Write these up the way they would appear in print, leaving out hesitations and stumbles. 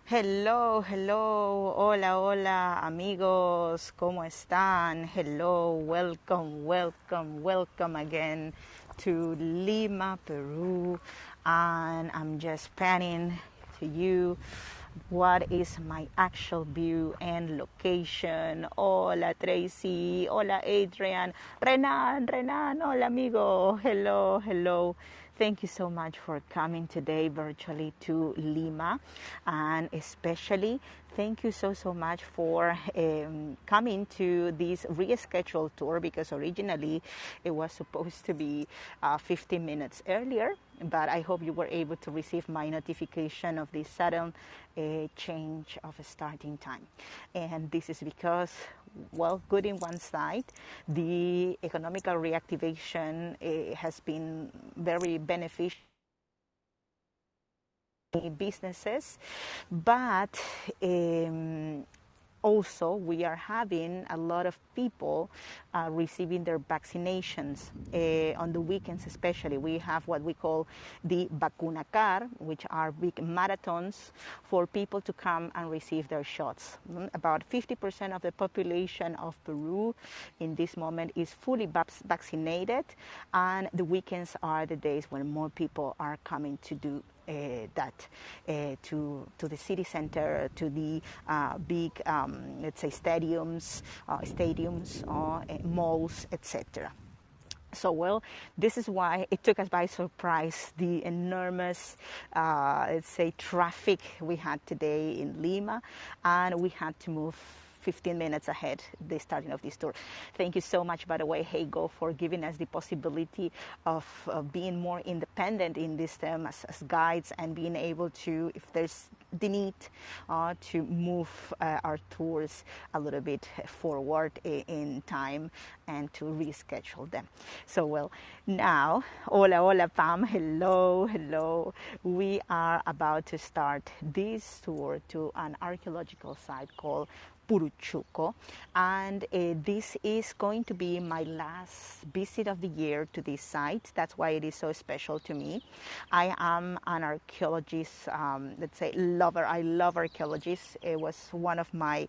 Hello, hello, hola, hola, amigos, ¿cómo están? Hello, welcome again to Lima, Peru. And I'm just panning to you what is my actual view and location. Hola, Tracy, hola, Adrian, Renan, hola, amigo, hello. Thank you so much for coming today virtually to Lima, and especially thank you so much for coming to this rescheduled tour, because originally it was supposed to be 15 minutes earlier, but I hope you were able to receive my notification of this sudden change of starting time. And this is because, well, good in one side, the economical reactivation has been very beneficial businesses, but also we are having a lot of people receiving their vaccinations on the weekends. Especially we have what we call the vacunacar, which are big marathons for people to come and receive their shots. About 50% of the population of Peru in this moment is fully vaccinated, and the weekends are the days when more people are coming to do that to the city center, to the big, let's say, stadiums, malls, etc. So, well, this is why it took us by surprise, the enormous, let's say, traffic we had today in Lima, and we had to move 15 minutes ahead the starting of this tour. Thank you so much, by the way, Hego, for giving us the possibility of being more independent in this term as guides, and being able to, if there's the need, to move our tours a little bit forward in time and to reschedule them. So, well, now, hola, Pam, hello. We are about to start this tour to an archaeological site called Puruchuco, and this is going to be my last visit of the year to this site. That's why it is so special to me. I am an archaeologist, let's say, lover. I love archaeologists. It was one of my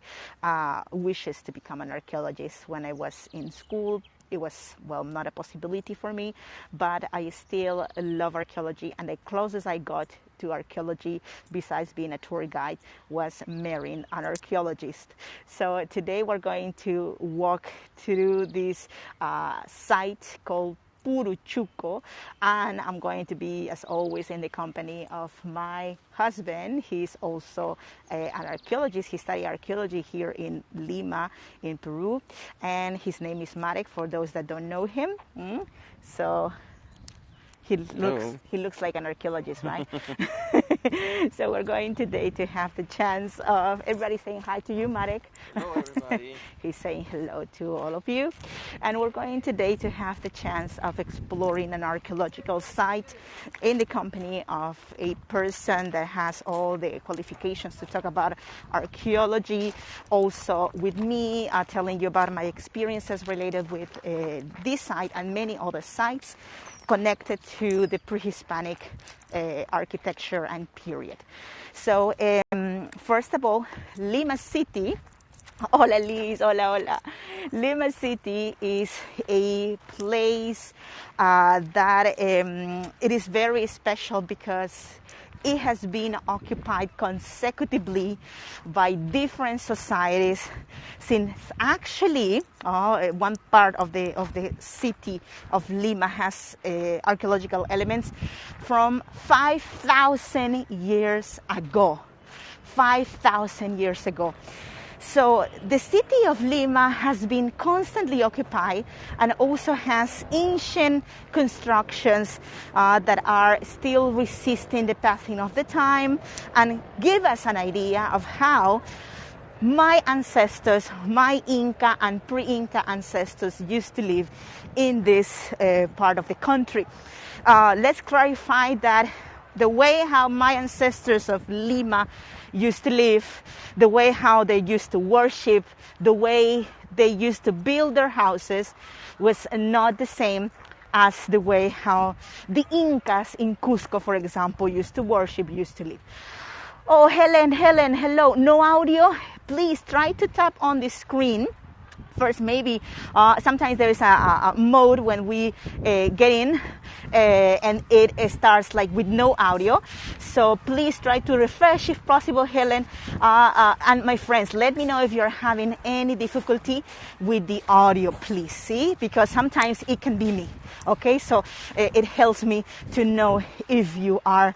wishes to become an archaeologist when I was in school. It was, well, not a possibility for me, but I still love archaeology, and the closest I got to archaeology, besides being a tour guide, was marrying an archaeologist. So today we're going to walk through this site called Puruchuco, and I'm going to be, as always, in the company of my husband. He's also an archaeologist. He studied archaeology here in Lima, in Peru, and his name is Marek, for those that don't know him. So he looks like an archaeologist, right? So we're going today to have the chance of everybody saying hi to you, Marek. Hello, everybody. He's saying hello to all of you. And we're going today to have the chance of exploring an archaeological site in the company of a person that has all the qualifications to talk about archaeology. Also with me, telling you about my experiences related with this site and many other sites connected to the pre-Hispanic architecture and period. So first of all, Lima City, hola Liz, hola. Lima City is a place that it is very special because it has been occupied consecutively by different societies since actually one part of the city of Lima has archaeological elements from 5,000 years ago. 5,000 years ago. So the city of Lima has been constantly occupied, and also has ancient constructions that are still resisting the passing of the time, and give us an idea of how my ancestors, my Inca and pre-Inca ancestors used to live in this part of the country. Let's clarify that the way how my ancestors of Lima used to live, the way how they used to worship, the way they used to build their houses was not the same as the way how the Incas in Cusco, for example, used to worship, used to live. Oh, Helen, hello. No audio? Please try to tap on the screen. First, maybe sometimes there is a mode when we get in and it starts like with no audio. So please try to refresh if possible, Helen. And my friends, let me know if you're having any difficulty with the audio, please. See, because sometimes it can be me. Okay, so it helps me to know if you are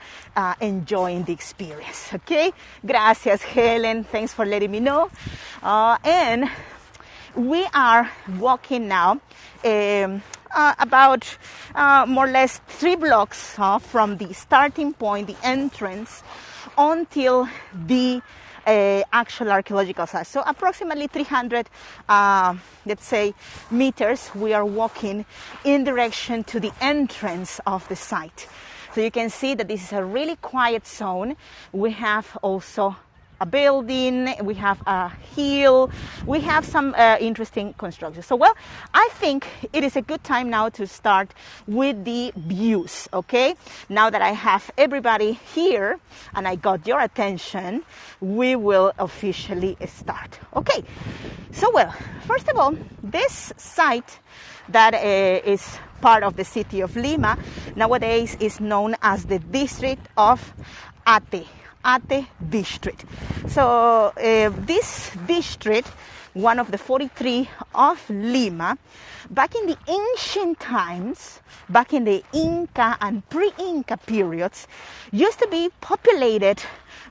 enjoying the experience. Okay, gracias, Helen. Thanks for letting me know. And we are walking now about more or less 3 blocks from the starting point, the entrance, until the actual archaeological site. So approximately 300, let's say, meters, we are walking in direction to the entrance of the site. So you can see that this is a really quiet zone. We have also a building, we have a hill, we have some interesting constructions. So, well, I think it is a good time now to start with the views, okay? Now that I have everybody here and I got your attention, we will officially start. Okay, so, well, first of all, this site that is part of the city of Lima nowadays is known as the district of Ate district. So this district, one of the 43 of Lima, back in the ancient times, back in the Inca and pre-Inca periods, used to be populated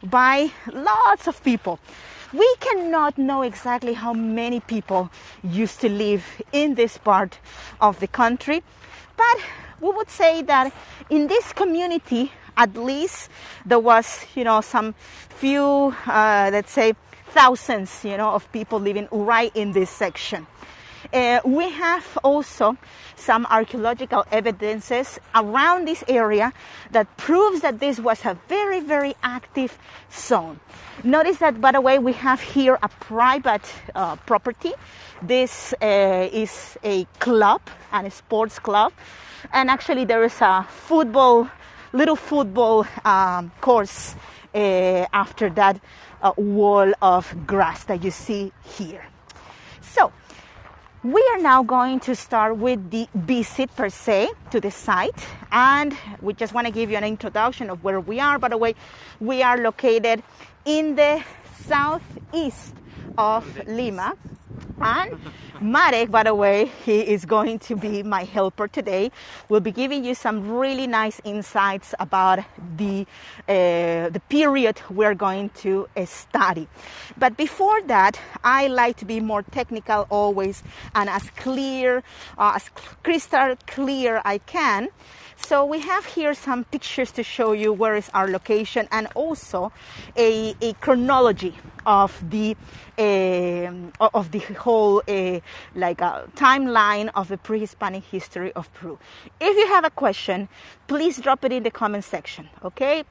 by lots of people. We cannot know exactly how many people used to live in this part of the country, but we would say that in this community, at least there was, some few, let's say, thousands, of people living right in this section. We have also some archaeological evidences around this area that proves that this was a very, very active zone. Notice that, by the way, we have here a private property. This is a club, a sports club. And actually there is a little football course after that wall of grass that you see here. So we are now going to start with the visit per se to the site, and we just want to give you an introduction of where we are. By the way, we are located in the southeast of Lima, and Marek, by the way, he is going to be my helper today. We'll be giving you some really nice insights about the period we're going to study. But before that, I like to be more technical always and as crystal clear I can. So we have here some pictures to show you where is our location, and also a chronology of the whole timeline of the pre-Hispanic history of Peru. If you have a question, please drop it in the comment section, okay?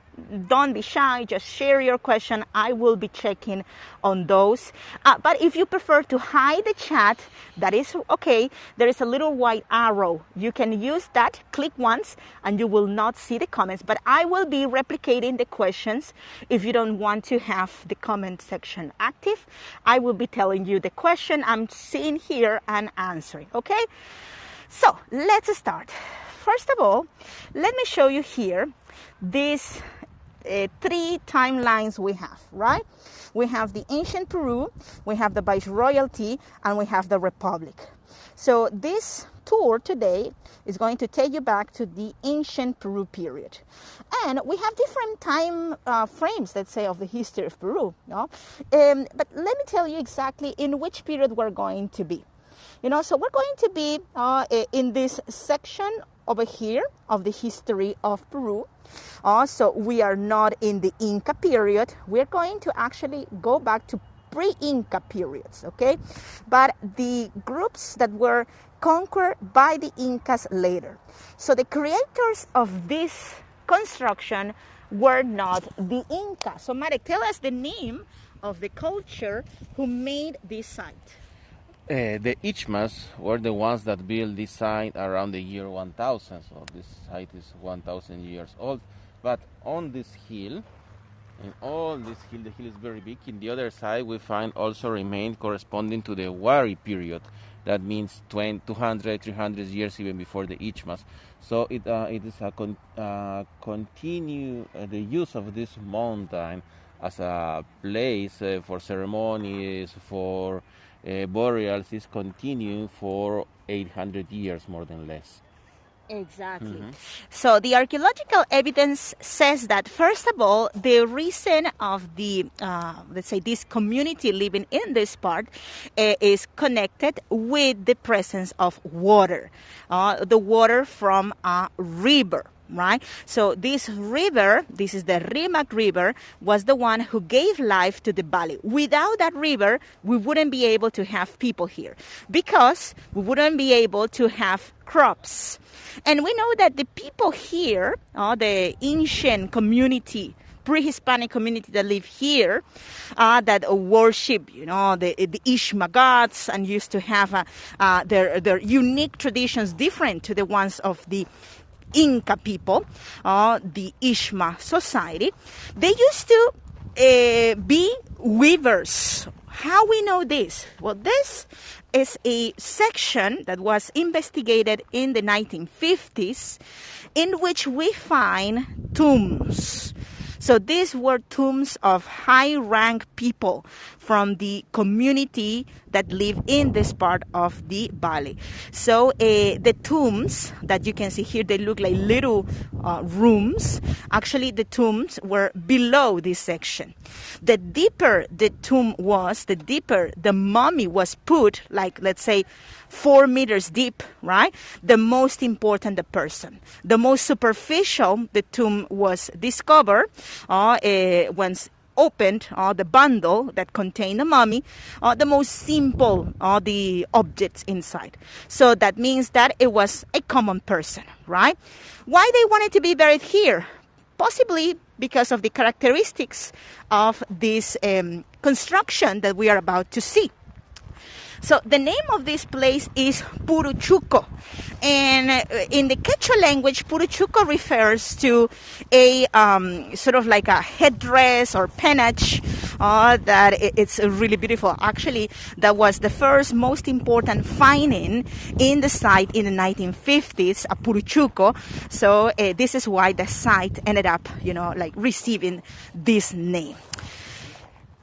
Don't be shy, just share your question. I will be checking on those. But if you prefer to hide the chat, that is okay. There is a little white arrow. You can use that, click once, and you will not see the comments. But I will be replicating the questions. If you don't want to have the comment section active, I will be telling you the question I'm seeing here and answering, okay? So let's start. First of all, let me show you here these 3 timelines we have, right? We have the ancient Peru, we have the Viceroyalty, and we have the Republic. So this tour today is going to take you back to the ancient Peru period. And we have different time frames, let's say, of the history of Peru. No? But let me tell you exactly in which period we're going to be. So we're going to be in this section over here of the history of Peru. So we are not in the Inca period. We're going to actually go back to pre-Inca periods, okay? But the groups that were conquered by the Incas later. So the creators of this construction were not the Incas. So Marek, tell us the name of the culture who made this site. The Ichmas were the ones that built this site around the year 1000. So this site is 1000 years old. But on this hill, And all this hill, the hill is very big. In the other side, we find also remains corresponding to the Wari period. That means 200, 300 years even before the Ichmas. So it is a continue the use of this mountain as a place for ceremonies, for burials is continuing for 800 years more than less. Exactly. So the archaeological evidence says that, first of all, the reason of the, let's say, this community living in this part is connected with the presence of water, the water from a river. Right? So this river, this is the Rimac River, was the one who gave life to the valley. Without that river, we wouldn't be able to have people here because we wouldn't be able to have crops. And we know that the people here, the ancient community, pre-Hispanic community that live here, that worship, the Ishma gods and used to have their unique traditions different to the ones of the Inca people, the Ishma society, they used to be weavers. How we know this? Well, this is a section that was investigated in the 1950s in which we find tombs. So these were tombs of high-rank people from the community that live in this part of the valley. So the tombs that you can see here, they look like little rooms. Actually, the tombs were below this section. The deeper the tomb was, the deeper the mummy was put, like let's say 4 meters deep, right? The most important the person. The most superficial the tomb was discovered once opened the bundle that contained the mummy, the most simple the objects inside. So that means that it was a common person, right? Why they wanted to be buried here? Possibly because of the characteristics of this construction that we are about to see. So the name of this place is Puruchuco. And in the Quechua language, Puruchuco refers to a sort of like a headdress or pennage that it's really beautiful. Actually, that was the first most important finding in the site in the 1950s, a Puruchuco. So this is why the site ended up, like receiving this name.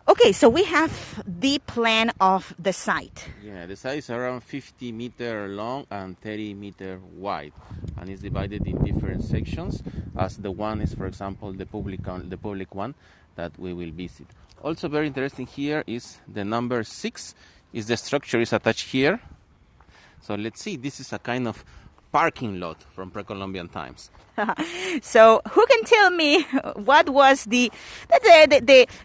Okay, so we have the plan of the site. Yeah, the site is around 50 meter long and 30 meter wide, and it's divided in different sections. As the one is, for example, the public one that we will visit. Also, very interesting here is the number 6. Is the structure is attached here. So let's see. This is a kind of parking lot from pre-Columbian times. So who can tell me what was the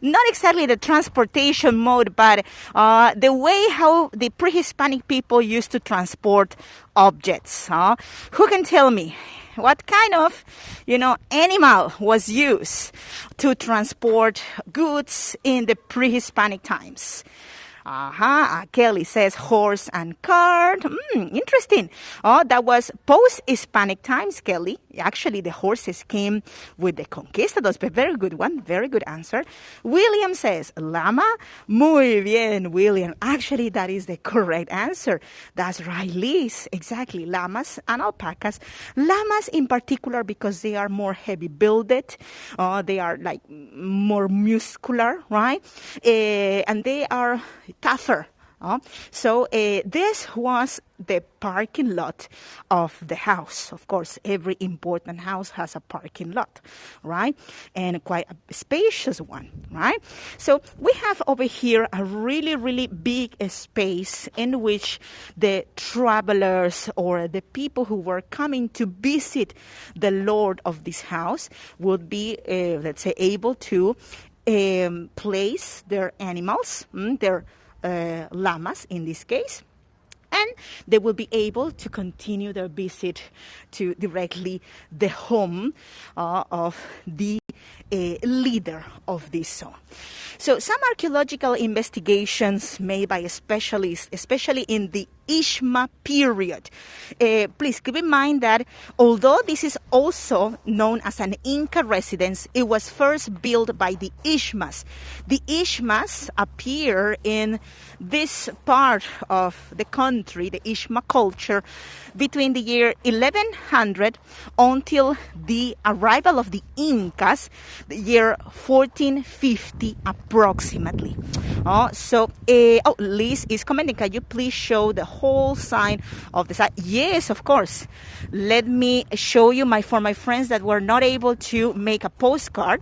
not exactly the transportation mode, but the way how the pre-Hispanic people used to transport objects? Who can tell me what kind of animal was used to transport goods in the pre-Hispanic times? Kelly says horse and cart. Interesting. That was post-Hispanic times, Kelly. Actually, the horses came with the conquistadors, but very good one. Very good answer. William says llama. Muy bien, William. Actually, that is the correct answer. That's right, Liz. Exactly. Llamas and alpacas. Llamas in particular because they are more heavy-builded. They are like more muscular, right? And they are tougher. So this was the parking lot of the house. Of course, every important house has a parking lot, right? And quite a spacious one, right? So we have over here a really, really big space in which the travelers or the people who were coming to visit the Lord of this house would be, let's say, able to place their animals, their llamas in this case, and they will be able to continue their visit to directly the home of the leader of this zone. So some archaeological investigations made by specialists, especially in the Ishma period. Please keep in mind that although this is also known as an Inca residence, it was first built by the Ishmas. The Ishmas appear in this part of the country, the Ishma culture, between the year 1100 until the arrival of the Incas, the year 1450 approximately. Liz is commenting, can you please show the whole sign of the site? Yes, of course. Let me show you for my friends that were not able to make a postcard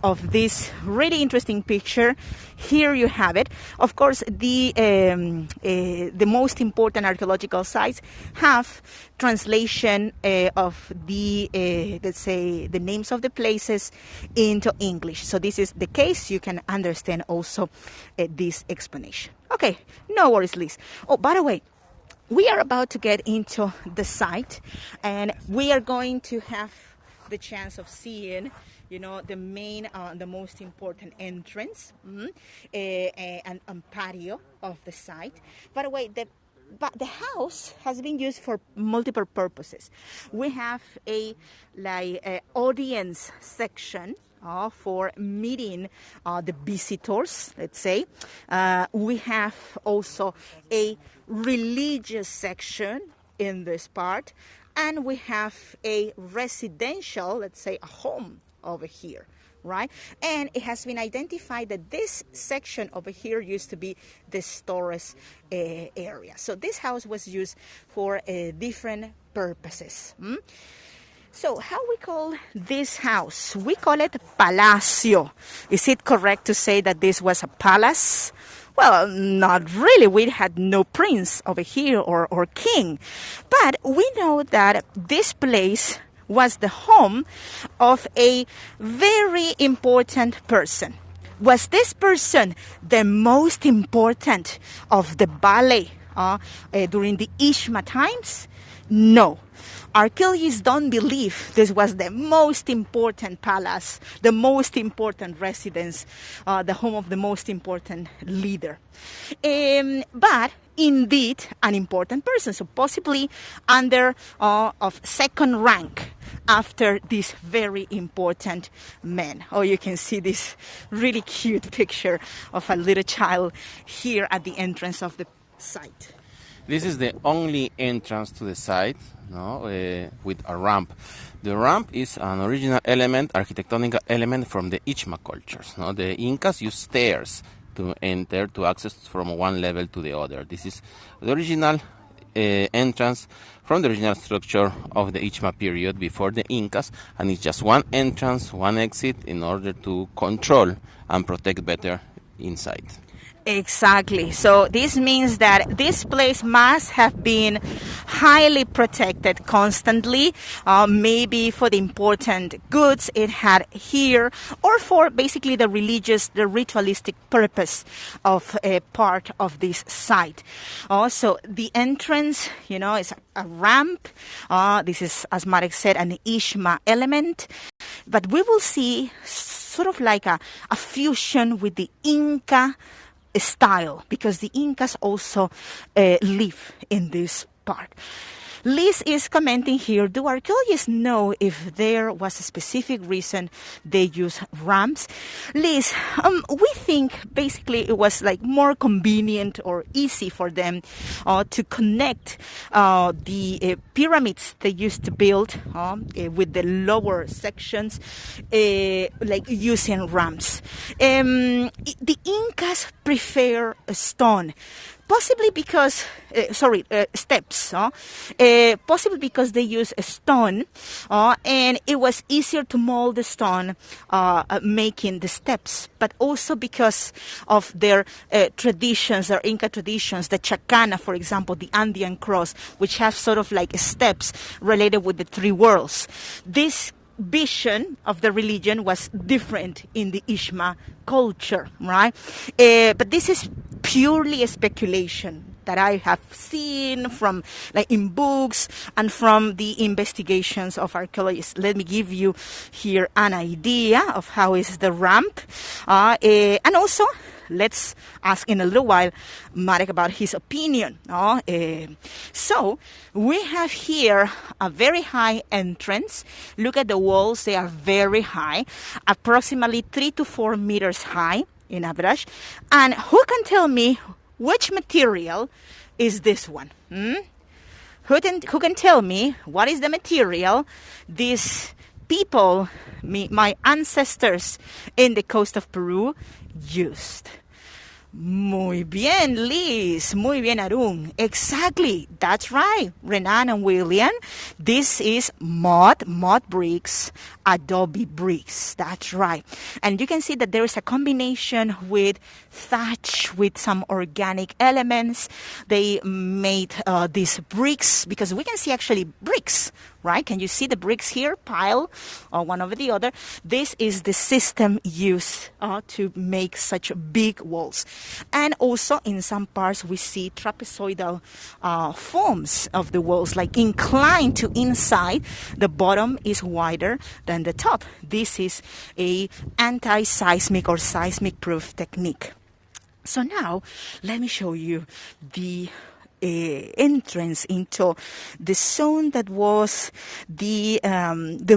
of this really interesting picture. Here you have it. Of course, the most important archaeological sites have translation of the let's say the names of the places into English. So this is the case. You can understand also this explanation. Okay, no worries, Liz. Oh, by the way, we are about to get into the site, and we are going to have the chance of seeing, the main, the most important entrance and patio of the site. By the way, the house has been used for multiple purposes. We have a audience section for meeting the visitors, let's say. We have also a religious section in this part, and we have a residential, let's say a home over here, right? And it has been identified that this section over here used to be the storage area. So this house was used for different purposes. So how we call this house? We call it Palacio. Is it correct to say that this was a palace? Well, not really. We had no prince over here or king. But we know that this place was the home of a very important person. Was this person the most important of the valley during the Ishma times? No. Archaeologists don't believe this was the most important palace, the most important residence, the home of the most important leader. But indeed, an important person, so possibly under of second rank after this very important man. Oh, you can see this really cute picture of a little child here at the entrance of the site. This is the only entrance to the site, with a ramp. The ramp is an original architectonic element from the Ichma cultures. The Incas used stairs to enter, to access from one level to the other. This is the original entrance from the original structure of the Ichma period before the Incas, and it's just one entrance, one exit in order to control and protect better inside. Exactly. So this means that this place must have been highly protected constantly, maybe for the important goods it had here, or for basically the religious, the ritualistic purpose of a part of this site. Also, the entrance, is a ramp. This is, as Marek said, an Ishma element. But we will see sort of like a fusion with the Inca style, because the Incas also live in this part. Liz is commenting here, do archaeologists know if there was a specific reason they use ramps? Liz, we think basically it was like more convenient or easy for them to connect the pyramids they used to build with the lower sections, like using ramps. The Incas prefer stone. Possibly because, steps, possibly because they use a stone, and it was easier to mold the stone, making the steps, but also because of their traditions, their Inca traditions, the Chacana, for example, the Andean cross, which have sort of like steps related with the three worlds. This vision of the religion was different in the Ishma culture, right? But this is purely a speculation that I have seen from, like, in books and from the investigations of archaeologists. Let me give you here an idea of how is the ramp, and also let's ask in a little while Marek about his opinion. So we have here a very high entrance. Look at the walls, they are very high, approximately 3 to 4 meters high in average. And who can tell me which material is this one? Who can tell me what is the material these people, my ancestors in the coast of Peru, used? Muy bien, Liz. Muy bien, Arun. Exactly. That's right. Renan and William. This is mud bricks, adobe bricks. That's right. And you can see that there is a combination with thatch, with some organic elements. They made these bricks because we can see actually bricks, right? Can you see the bricks here, pile one over the other? This is the system used to make such big walls. And also in some parts we see trapezoidal forms of the walls, like inclined to inside. The bottom is wider than the top. This is a anti-seismic or seismic proof technique. So now let me show you the entrance into the zone that was the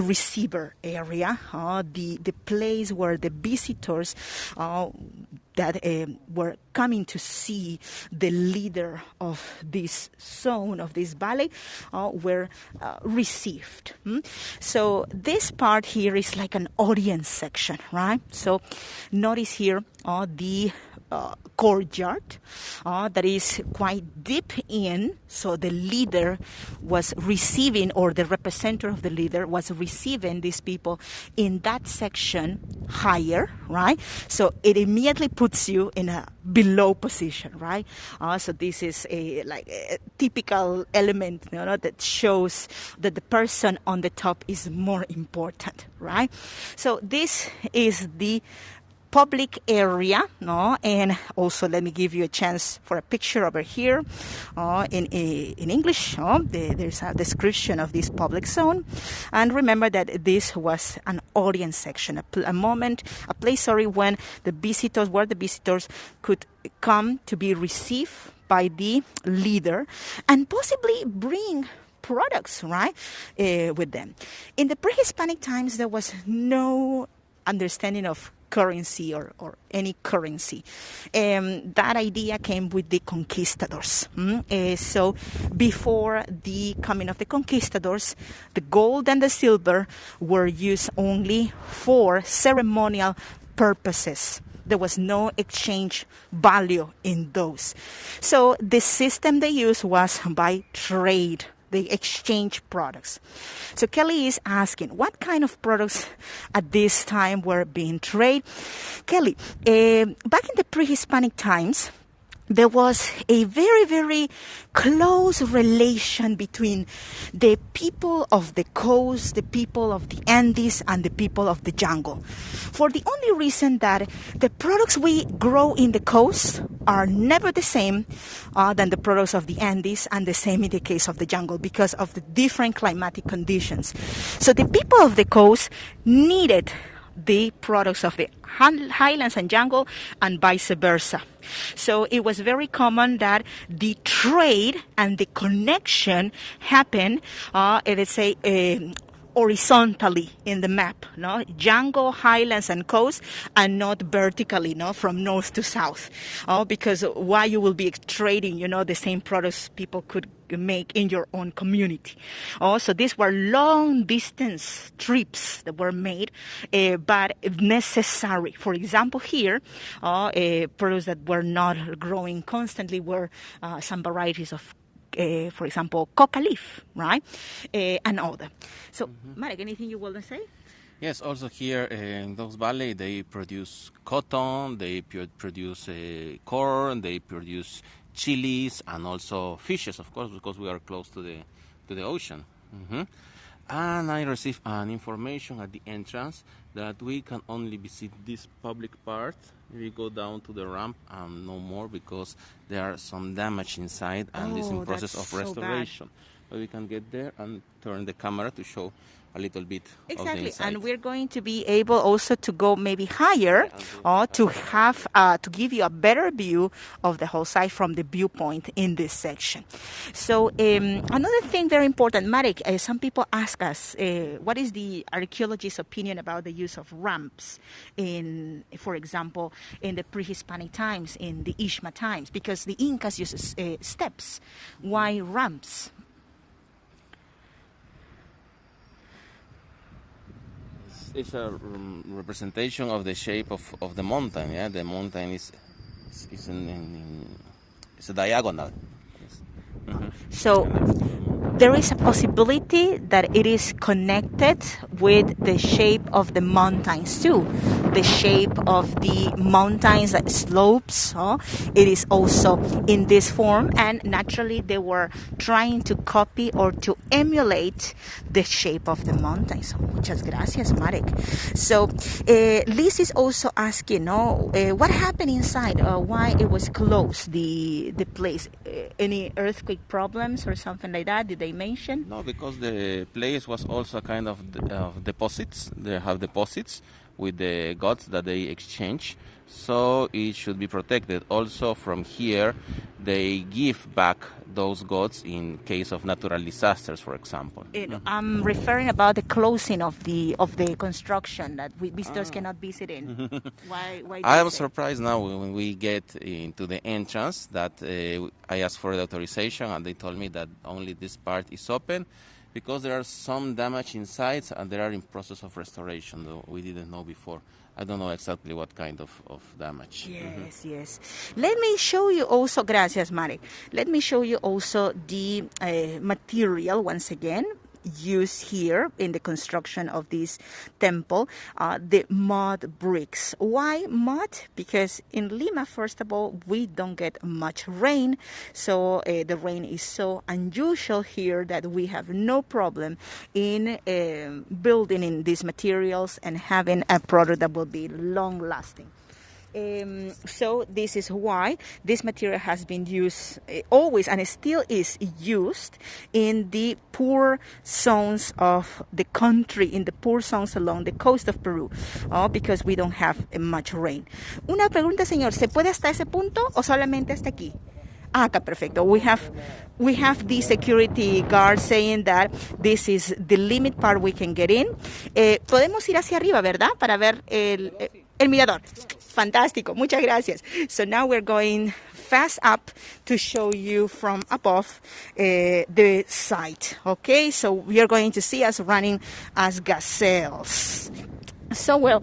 receiver area, the place where the visitors that were coming to see the leader of this zone, of this valley, were received. So this part here is like an audience section, right? So notice here the courtyard that is quite deep in. So the leader was receiving, or the representative of the leader was receiving these people in that section higher, right? So it immediately puts you in a below position, right? So this is a typical element, that shows that the person on the top is more important, right? So this is the public area, and also let me give you a chance for a picture over here in English. There's a description of this public zone, and remember that this was an audience section, a place when the visitors could come to be received by the leader and possibly bring products, right, with them. In the pre-Hispanic times, there was no understanding of currency or any currency. That idea came with the conquistadors. So before the coming of the conquistadors, the gold and the silver were used only for ceremonial purposes. There was no exchange value in those. So the system they used was by trade. They exchange products. So Kelly is asking, what kind of products at this time were being traded? Kelly, back in the pre-Hispanic times, there was a very, very close relation between the people of the coast, the people of the Andes, and the people of the jungle. For the only reason that the products we grow in the coast are never the same than the products of the Andes, and the same in the case of the jungle because of the different climatic conditions. So the people of the coast needed the products of the highlands and jungle, and vice versa. So it was very common that the trade and the connection happened, let's say, horizontally in the map, jungle, highlands, and coast, and not vertically, from north to south. Because why you will be trading, the same products people could make in your own community. So these were long distance trips that were made, but necessary. For example, here, products that were not growing constantly were some varieties of for example, coca leaf, right? And other. So, Marek, anything you want to say? Yes, also here in those valley, they produce cotton, they produce corn, they produce chilies, and also fishes, of course, because we are close to the ocean. And I received an information at the entrance that we can only visit this public part. We go down to the ramp and no more, because there are some damage inside, and this in process of restoration. but we can get there and turn the camera to show a little bit of the Exactly, inside. and we're going to be able also to go maybe higher, or to have to give you a better view of the whole site from the viewpoint in this section. So another thing very important, Marek, some people ask us, what is the archaeologist's opinion about the use of ramps in, for example, in the pre-Hispanic times, in the Ishma times, because the Incas uses steps. Why ramps? It's a representation of the shape of the mountain. Yeah, the mountain is it's a diagonal. So there is a possibility that it is connected with the shape of the mountains too. The shape of the mountains that slopes, it is also in this form, and naturally they were trying to copy or to emulate the shape of the mountains. Muchas gracias, Marek. So Liz is also asking, what happened inside? Why it was closed, the place? Any earthquake problems or something like that? Did they mention? No, because the place was also a kind of deposits. They have deposits with the gods that they exchange, so it should be protected. Also from here, they give back those gods in case of natural disasters, for example. I'm referring about the closing of the construction that visitors cannot visit in. Why I am surprised now when we get into the entrance that I asked for the authorization and they told me that only this part is open because there are some damage inside and they are in process of restoration, though we didn't know before. I don't know exactly what kind of damage. Yes, yes. Let me show you also, gracias, Marek. Let me show you also the material once again used here in the construction of this temple, the mud bricks. Why mud? Because in Lima, first of all, we don't get much rain, so the rain is so unusual here that we have no problem in building in these materials and having a product that will be long lasting. So this is why this material has been used always, and it still is used in the poor zones of the country, in the poor zones along the coast of Peru, because we don't have much rain. Una pregunta, señor, ¿se puede hasta ese punto o solamente hasta aquí? Acá, perfecto. We have the security guard saying that this is the limit part we can get in. Podemos ir hacia arriba, ¿verdad? Para ver el mirador. Fantástico. Muchas gracias. So now we're going fast up to show you from above the site. Okay, so we are going to see us running as gazelles. So, well,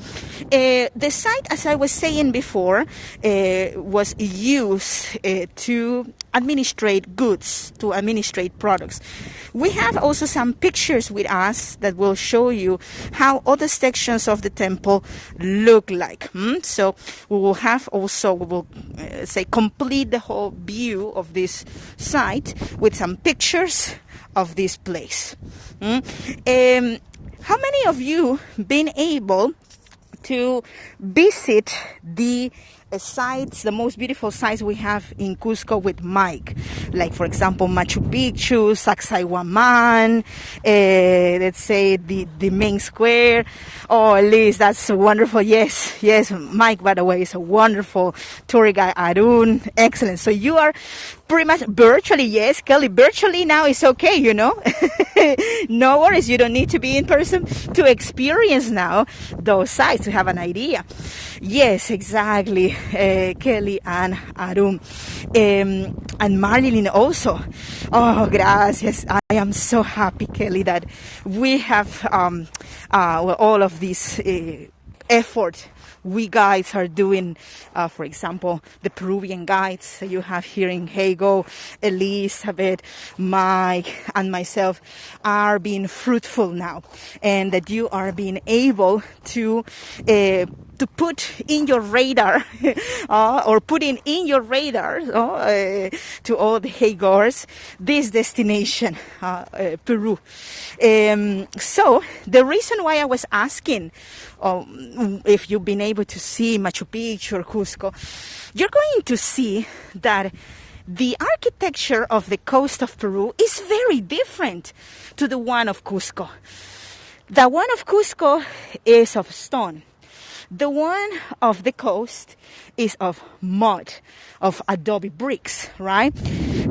the site, as I was saying before, was used to administrate goods, to administrate products. We have also some pictures with us that will show you how other sections of the temple look like. So we will have also, we will complete the whole view of this site with some pictures of this place. How many of you been able to visit the sites, the most beautiful sites we have in Cusco with Mike? Like, for example, Machu Picchu, Sacsayhuaman, let's say the main square. Oh, Liz, that's wonderful. Yes, Mike, by the way, is a wonderful tour guide. Arun, excellent. So you are pretty much virtually, yes, Kelly, virtually now is okay, No worries, you don't need to be in person to experience now those sites, to have an idea. Yes, exactly, Kelly and Arun. And Marilyn also. Oh, gracias. I am so happy, Kelly, that we have all of this effort we guides are doing. For example, the Peruvian guides you have here in Hago, Elizabeth, Mike, and myself are being fruitful now, and that you are being able to put in your radar or putting in your radar to all the Hagors this destination, Peru. So the reason why I was asking if you've been able to see Machu Picchu or Cusco, you're going to see that the architecture of the coast of Peru is very different to the one of Cusco. The one of Cusco is of stone. The one of the coast is of mud, of adobe bricks, right?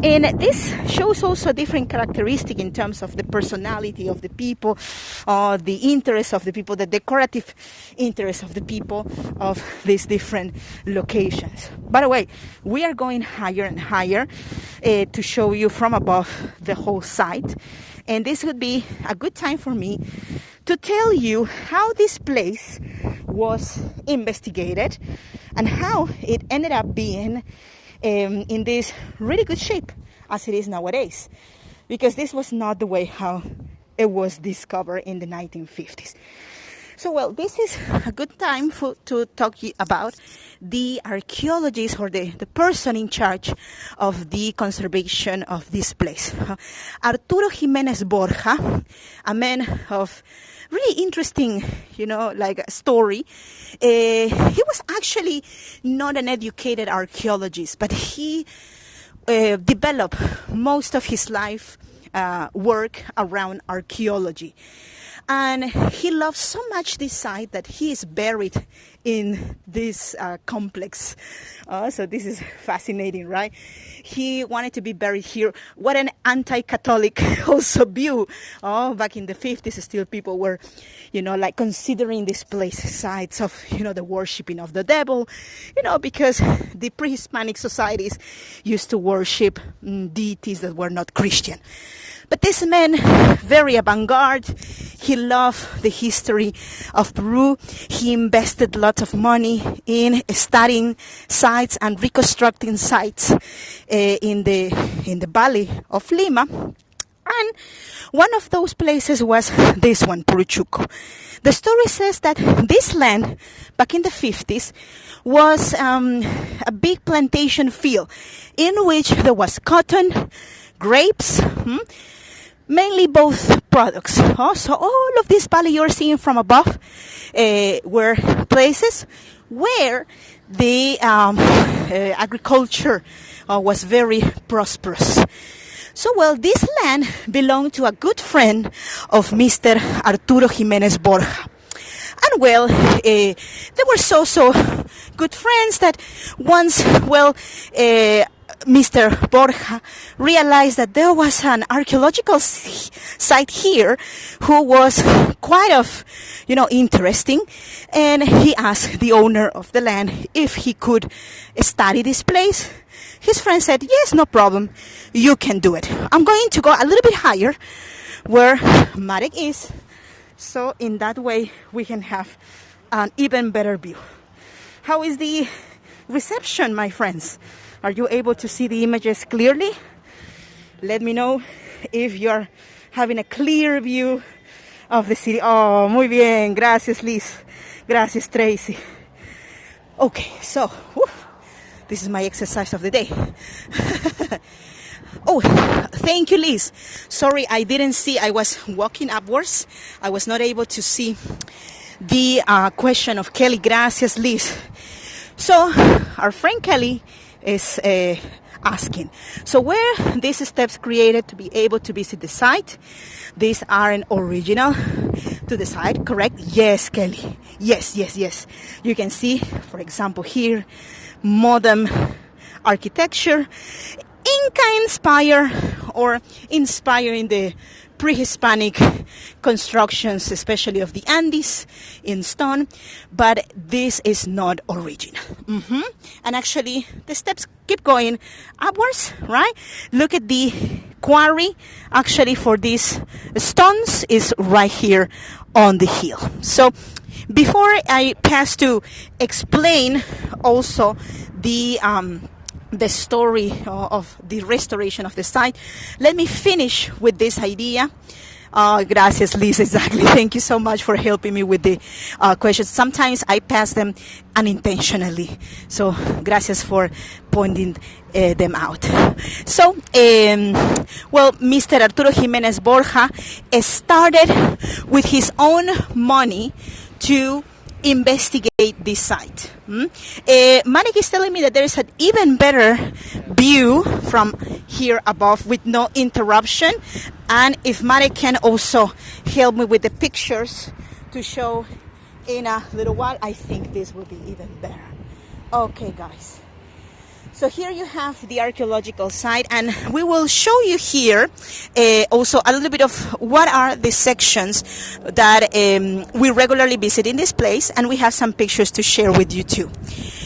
And this shows also a different characteristic in terms of the personality of the people, the interest of the people, the decorative interest of the people of these different locations. By the way, we are going higher and higher to show you from above the whole site. And this would be a good time for me to tell you how this place was investigated and how it ended up being in this really good shape as it is nowadays. Because this was not the way how it was discovered in the 1950s. So, well, this is a good time to talk about the archaeologist or the person in charge of the conservation of this place. Arturo Jimenez Borja, a man of really interesting, story. He was actually not an educated archaeologist, but he developed most of his life work around archaeology. And he loves so much this site that he is buried in this complex. So this is fascinating, right? He wanted to be buried here. What an anti-Catholic also view. Back in the 50s, still people were, considering this place sites of, the worshipping of the devil, because the pre-Hispanic societies used to worship deities that were not Christian. But this man, very avant-garde, he loved the history of Peru. He invested lots of money in studying sites and reconstructing sites in the valley of Lima. And one of those places was this one, Puruchuco. The story says that this land, back in the 50s, was a big plantation field in which there was cotton, grapes, mainly both products. So all of this valley you're seeing from above were places where the agriculture was very prosperous. So, well, this land belonged to a good friend of Mr. Arturo Jimenez Borja. And, well, they were so good friends that once, Mr. Borja realized that there was an archaeological site here who was quite interesting, and he asked the owner of the land if he could study this place. His friend said, yes, no problem, you can do it. I'm going to go a little bit higher where Marek is, so in that way we can have an even better view. How is the reception, my friends? Are you able to see the images clearly? Let me know if you're having a clear view of the city. Oh, muy bien. Gracias, Liz. Gracias, Tracy. Okay, so this is my exercise of the day. Oh, thank you, Liz. Sorry, I didn't see. I was walking upwards. I was not able to see the question of Kelly. Gracias, Liz. So, our friend Kelly is asking, so were these steps created to be able to visit the site? These aren't original to the site, correct? Yes, Kelly. Yes. You can see, for example, here, modern architecture, Inca inspiring the pre-Hispanic constructions, especially of the Andes in stone, but this is not original. And actually, the steps keep going upwards, right? Look at the quarry, actually, for these stones is right here on the hill. So, before I pass to explain also the story of the restoration of the site, let me finish with this idea. Gracias, Liz. Exactly. Thank you so much for helping me with the questions. Sometimes I pass them unintentionally. So, gracias for pointing them out. So, Mr. Arturo Jimenez Borja started with his own money to investigate this site. Manik is telling me that there is an even better view from here above with no interruption. And if Mare can also help me with the pictures to show in a little while, I think this will be even better. Okay, guys. So here you have the archaeological site, and we will show you here also a little bit of what are the sections that we regularly visit in this place, and we have some pictures to share with you too.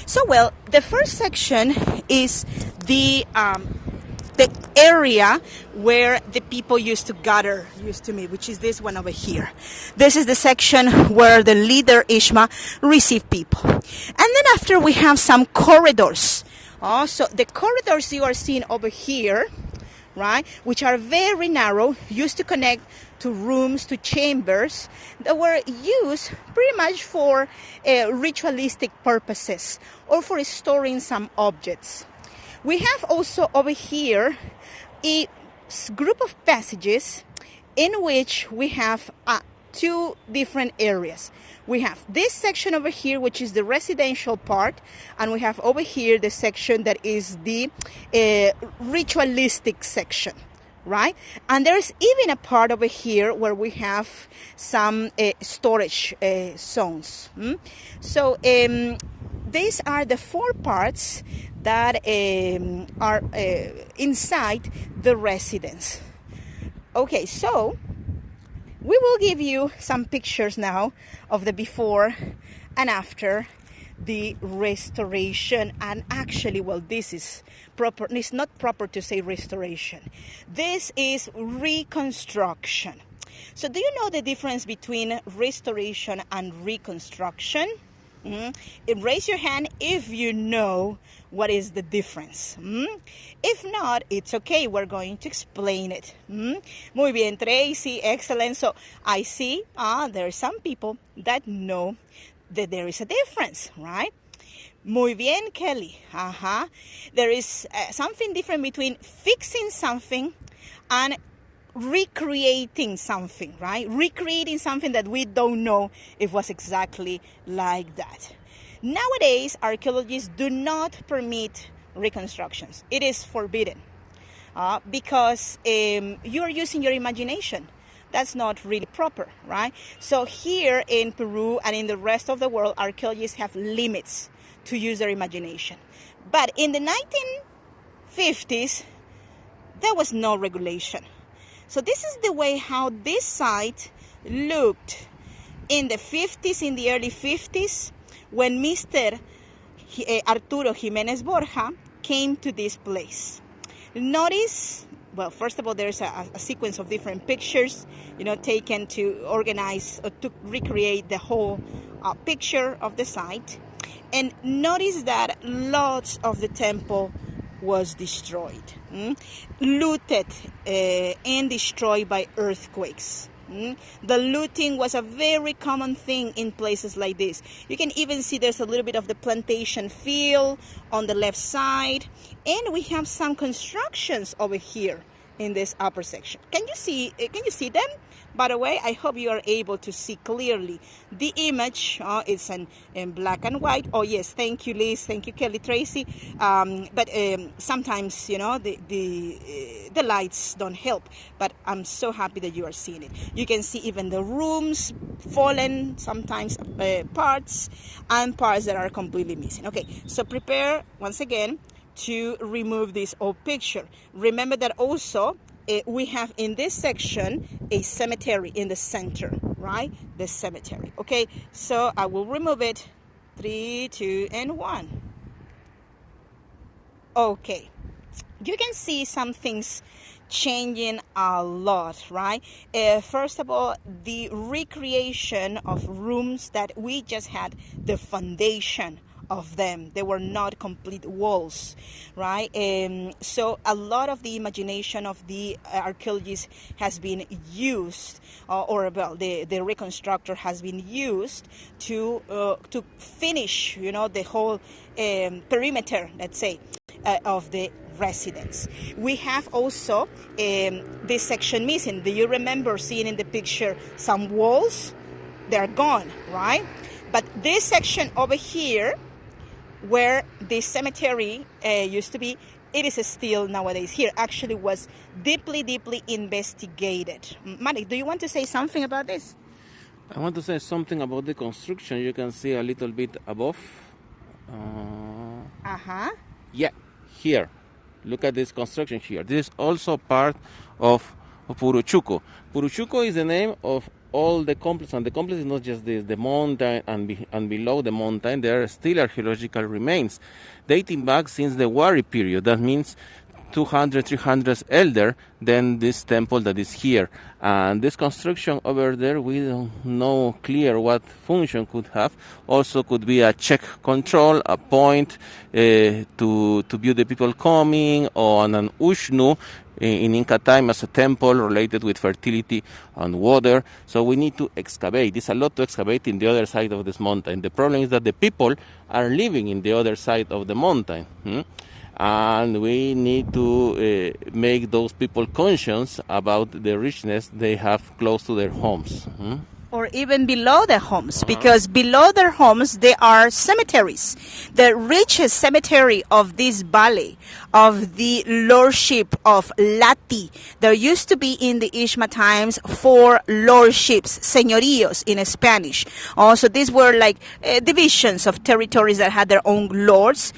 So, well, the first section is the area where the people used to meet, which is this one over here. This is the section where the leader Ishma received people. And then after we have some corridors. So the corridors you are seeing over here, right, which are very narrow, used to connect to rooms, to chambers that were used pretty much for ritualistic purposes or for storing some objects. We have also over here a group of passages in which we have two different areas. We have this section over here, which is the residential part, and we have over here the section that is the ritualistic section, right? And there's even a part over here where we have some storage zones. So these are the four parts that are inside the residence. Okay, so we will give you some pictures now of the before and after the restoration. And actually, well, this is proper. It's not proper to say restoration. This is reconstruction. So do you know the difference between restoration and reconstruction? Raise your hand if you know what is the difference. If not, it's okay. We're going to explain it. Muy bien, Tracy. Excellent. So I see there are some people that know that there is a difference, right? Muy bien, Kelly. There is something different between fixing something and recreating something, right? Recreating something that we don't know if was exactly like that. Nowadays, archaeologists do not permit reconstructions. It is forbidden because you are using your imagination. That's not really proper, right? So here in Peru and in the rest of the world, archaeologists have limits to use their imagination. But in the 1950s, there was no regulation. So this is the way how this site looked in the 50s, in the early 50s, when Mr. Arturo Jimenez Borja came to this place. Notice, well, first of all, there's a sequence of different pictures, taken to organize, to recreate the whole picture of the site. And notice that lots of the temple was destroyed, looted and destroyed by earthquakes. The looting was a very common thing in places like this. You can even see there's a little bit of the plantation field on the left side, and we have some constructions over here in this upper section. Can you see them? By the way, I hope you are able to see clearly the image. It's in black and white. Oh yes, thank you, Liz. Thank you, Kelly, Tracy. But sometimes, the lights don't help. But I'm so happy that you are seeing it. You can see even the rooms fallen, sometimes parts, and parts that are completely missing. Okay, so prepare once again to remove this old picture. Remember that also we have in this section a cemetery in the center, right? The cemetery. Okay, so I will remove it. 3, 2, and 1. Okay, you can see some things changing a lot, right? First of all, the recreation of rooms that we just had the foundation of them. They were not complete walls, right? So a lot of the imagination of the archaeologist has been used, the reconstructor has been used to finish, the whole perimeter, let's say, of the residence. We have also this section missing. Do you remember seeing in the picture some walls? They're gone, right? But this section over here, where the cemetery used to be, it is still nowadays here. Actually was deeply, deeply investigated. Malik, do you want to say something about this? I want to say something about the construction. You can see a little bit above. Yeah, here. Look at this construction here. This is also part of Puruchuco. Puruchuco is the name of all the complex, and the complex is not just this, the mountain and below the mountain there are still archaeological remains dating back since the Wari period. That means 200, 300 elder than this temple that is here. And this construction over there, we don't know clear what function could have. Also could be a check control, a point to view the people coming, or an Ushnu in Inca time as a temple related with fertility and water. So we need to excavate. It's a lot to excavate in the other side of this mountain. The problem is that the people are living in the other side of the mountain. And we need to make those people conscious about the richness they have close to their homes. Or even below their homes, because below their homes there are cemeteries. The richest cemetery of this valley, of the lordship of Lati. There used to be in the Ishma times 4 lordships, señoríos in Spanish. Also, these were like divisions of territories that had their own lords.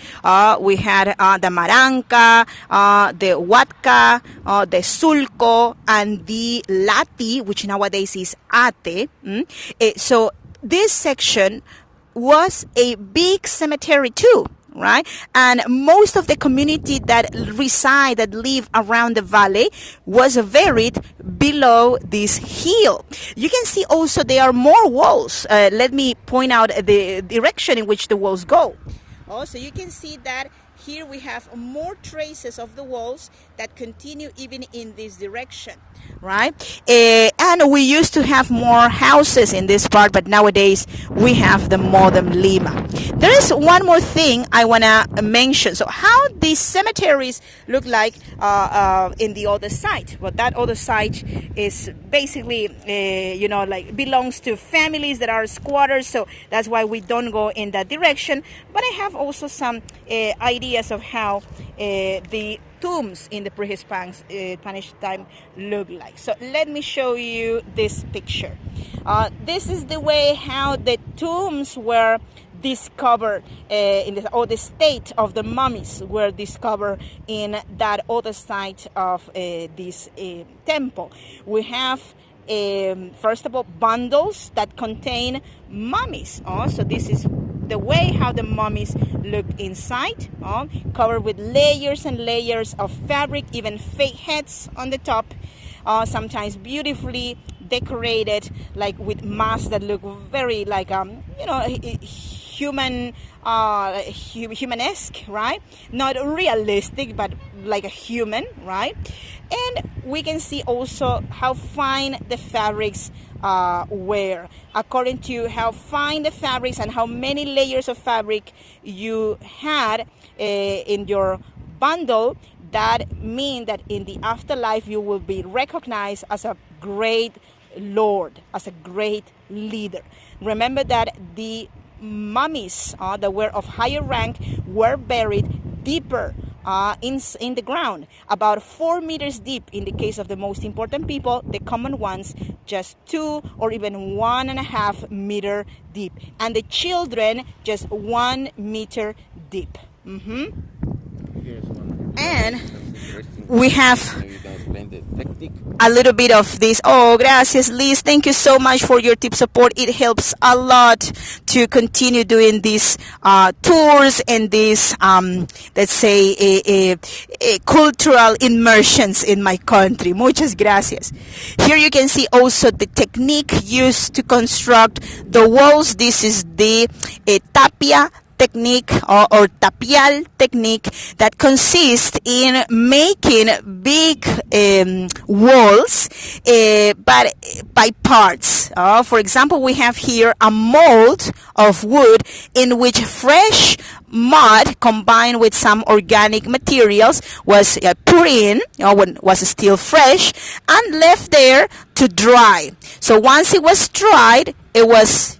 We had the Maranca, the Huatca, the Sulco, and the Lati, which nowadays is Ate. So this section was a big cemetery too, right? And most of the community that live around the valley was buried below this hill. You can see also there are more walls. Let me point out the direction in which the walls go. Also, you can see that here we have more traces of the walls that continue even in this direction, right? And we used to have more houses in this part, but nowadays we have the modern Lima. There is one more thing I want to mention. So how these cemeteries look like in the other side. Well, that other side is basically, like belongs to families that are squatters. So that's why we don't go in that direction. But I have also some ideas of how the tombs in the prehispanic Spanish time look like. So let me show you this picture. This is the way how the tombs were discovered or the state of the mummies were discovered in that other side of this temple. We have first of all bundles that contain mummies. So this is the way how the mummies look inside, covered with layers and layers of fabric, even fake heads on the top, sometimes beautifully decorated, like with masks that look very like humanesque, right? Not realistic, but like a human, right? And we can see also how fine the fabrics were. According to how fine the fabrics and how many layers of fabric you had in your bundle, that mean that in the afterlife you will be recognized as a great lord, as a great leader. Remember that the mummies that were of higher rank were buried deeper in the ground, about 4 meters deep in the case of the most important people. The common ones just 2 or even 1.5 meter deep, and the children just 1 meter deep. And we have a little bit of this. Oh, gracias, Liz. Thank you so much for your tip support. It helps a lot to continue doing these tours and these, let's say, cultural immersions in my country. Muchas gracias. Here you can see also the technique used to construct the walls. This is the tapia technique or tapial technique that consists in making big walls but by parts. For example, we have here a mold of wood in which fresh mud combined with some organic materials was put in, when it was still fresh, and left there to dry. So once it was dried, it was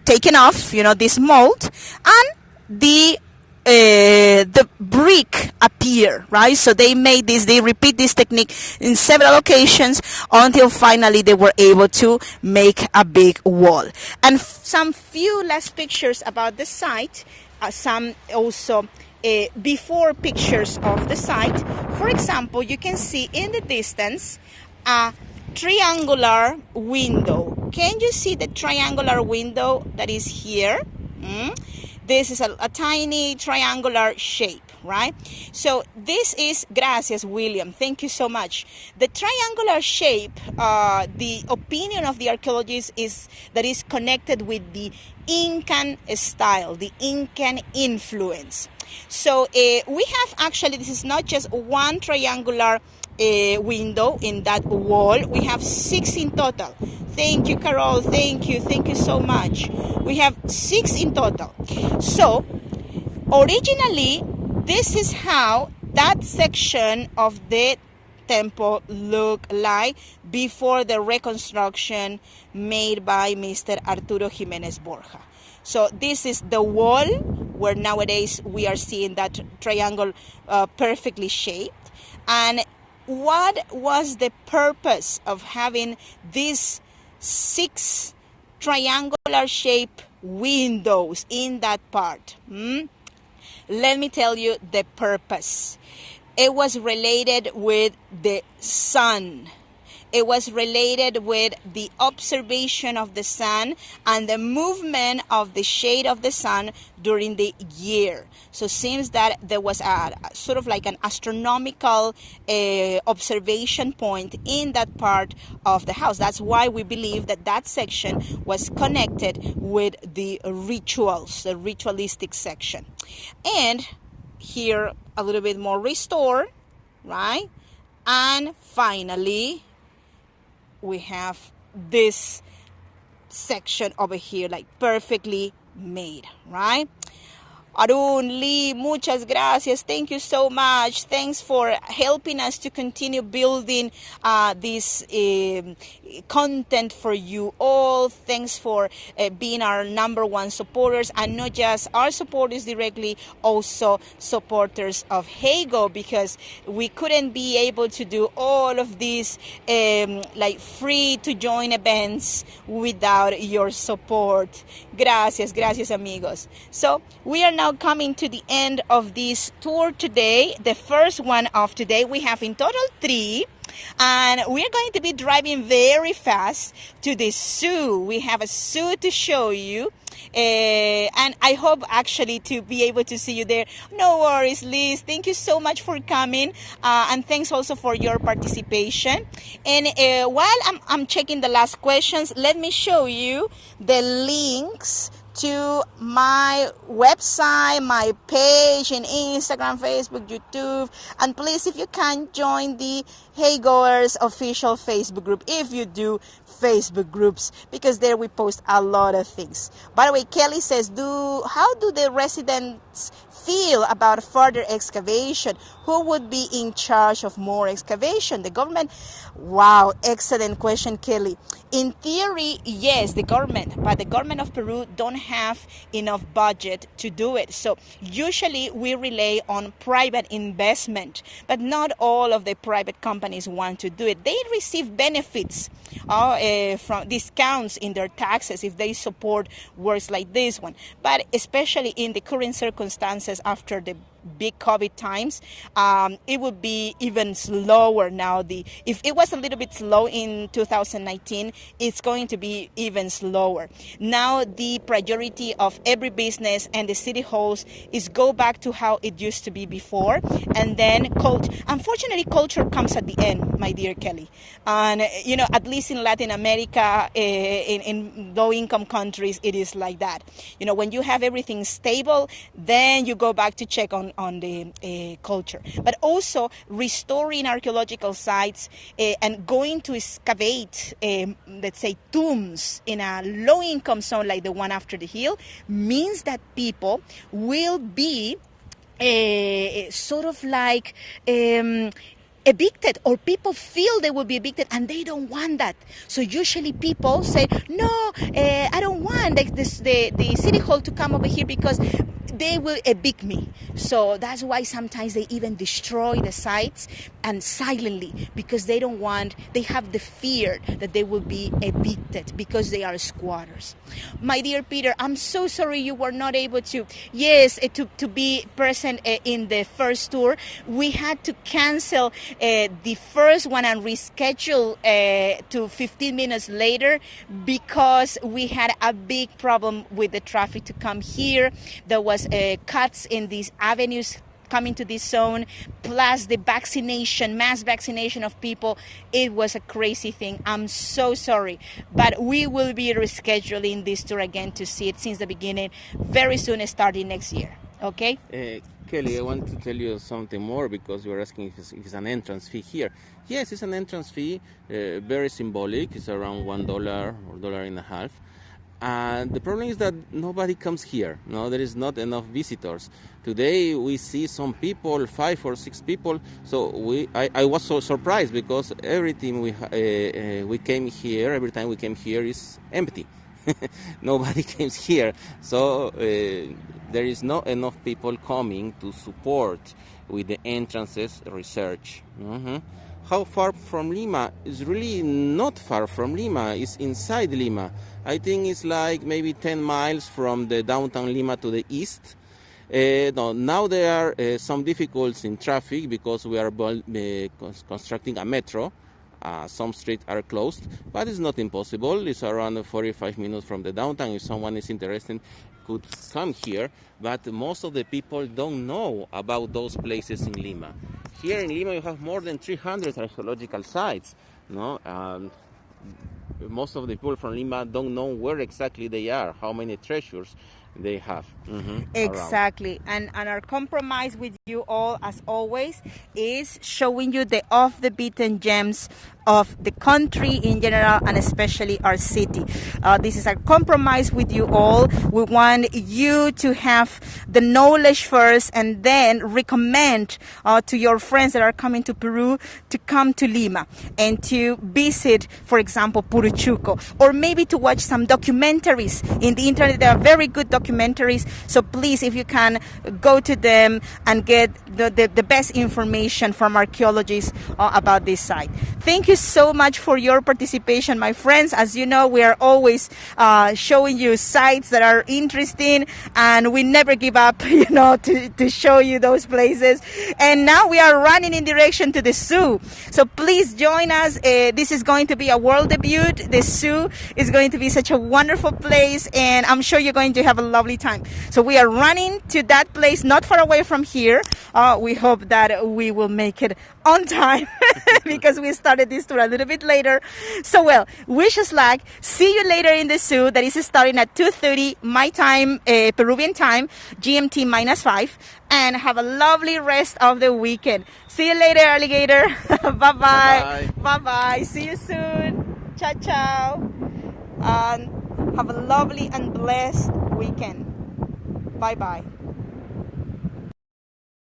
taken off, this mold, and the brick appear, right? So they repeat this technique in several occasions until finally they were able to make a big wall. And some few last pictures about the site, some also before pictures of the site. For example, you can see in the distance a triangular window. Can you see the triangular window that is here? This is a tiny triangular shape, right? So this is, gracias William, thank you so much. The triangular shape, the opinion of the archaeologists is that is connected with the Incan style, the Incan influence. So we have actually, this is not just one triangular window in that wall. We have 6 in total. Thank you, Carol. Thank you so much. We have 6 in total. So originally, this is how that section of the temple looked like before the reconstruction made by Mr. Arturo Jimenez Borja. So this is the wall where nowadays we are seeing that triangle perfectly shaped. And what was the purpose of having these 6 triangular shaped windows in that part? Let me tell you the purpose. It was related with the sun. It was related with the observation of the sun and the movement of the shade of the sun during the year. So it seems that there was a sort of like an astronomical observation point in that part of the house. That's why we believe that that section was connected with the rituals, the ritualistic section. And here a little bit more restored, right? And finally, we have this section over here, like perfectly made, right? Arun, Lee, muchas gracias. Thank you so much. Thanks for helping us to continue building this content for you all. Thanks for being our #1 supporters, and not just our supporters directly, also supporters of Heygo, because we couldn't be able to do all of these like free to join events without your support. Gracias, amigos. So we are now coming to the end of this tour today, the first one of today. We have in total 3, and we're going to be driving very fast to the zoo. We have a zoo to show you, and I hope actually to be able to see you there. No worries, Liz. Thank you so much for coming, and thanks also for your participation. And while I'm checking the last questions, let me show you the links to my website, my page in Instagram, Facebook, YouTube. And please, if you can, join the Heygoers official Facebook group if you do Facebook groups, because there we post a lot of things. By the way, Kelly says, how do the residents feel about further excavation? Who would be in charge of more excavation? The government? Wow, excellent question, Kelly. In theory, yes, the government, but the government of Peru don't have enough budget to do it. So usually we rely on private investment, but not all of the private companies want to do it. They receive benefits from discounts in their taxes if they support works like this one. But especially in the current circumstances after the big COVID times, it would be even slower now. If it was a little bit slow in 2019, it's going to be even slower. Now the priority of every business and the city halls is go back to how it used to be before, and then culture. Unfortunately, culture comes at the end, my dear Kelly. And at least in Latin America, in low-income countries, it is like that. When you have everything stable, then you go back to check on the culture. But also restoring archaeological sites and going to excavate, let's say, tombs in a low-income zone like the one after the hill means that people will be sort of like evicted, or people feel they will be evicted and they don't want that. So usually people say, no, I don't want the city hall to come over here because they will evict me. So that's why sometimes they even destroy the sites, and silently, because they don't want, they have the fear that they will be evicted because they are squatters. My dear Peter, I'm so sorry you were not able to, to be present in the first tour. We had to cancel the first one and reschedule to 15 minutes later because we had a big problem with the traffic to come here. There was cuts in these avenues coming to this zone, plus the mass vaccination of people. It was a crazy thing. I'm so sorry, but we will be rescheduling this tour again to see it since the beginning, very soon, starting next year. Okay? Kelly, I want to tell you something more because you were asking if it's an entrance fee here. Yes, it's an entrance fee, very symbolic. It's around $1 or $1.50. And the problem is that nobody comes here. No, there is not enough visitors. Today we see some people, 5 or 6 people. So I was so surprised because everything we came here, every time we came here is empty. Nobody came here. So there is not enough people coming to support with the entrances research. How far from Lima? It's really not far from Lima. It's inside Lima. I think it's like maybe 10 miles from the downtown Lima to the east. No, now there are some difficulties in traffic because we are constructing a metro. Some streets are closed, but it's not impossible. It's around 45 minutes from the downtown. If someone is interested, could come here. But most of the people don't know about those places in Lima. Here in Lima, you have more than 300 archaeological sites. No, most of the people from Lima don't know where exactly they are, how many treasures they have. Exactly. And our compromise with you all, as always, is showing you the off the beaten gems of the country in general, and especially our city. This is a compromise with you all. We want you to have the knowledge first and then recommend to your friends that are coming to Peru to come to Lima and to visit, for example, Puruchuco, or maybe to watch some documentaries in the internet. There are very good documentaries. So please, if you can, go to them and get the best information from archaeologists about this site. Thank you so much for your participation, my friends. As you know, we are always showing you sites that are interesting, and we never give up, to show you those places. And now we are running in direction to the zoo. So please join us. This is going to be a world debut. The zoo is going to be such a wonderful place, and I'm sure you're going to have a lovely time. So we are running to that place, not far away from here. We hope that we will make it on time because we started this tour a little bit later. So, well, wish us luck. See you later in the zoo. That is starting at 2:30 my time, Peruvian time, GMT -5. And have a lovely rest of the weekend. See you later, alligator. Bye-bye. Bye-bye. See you soon. Ciao, ciao. And have a lovely and blessed weekend. Bye-bye.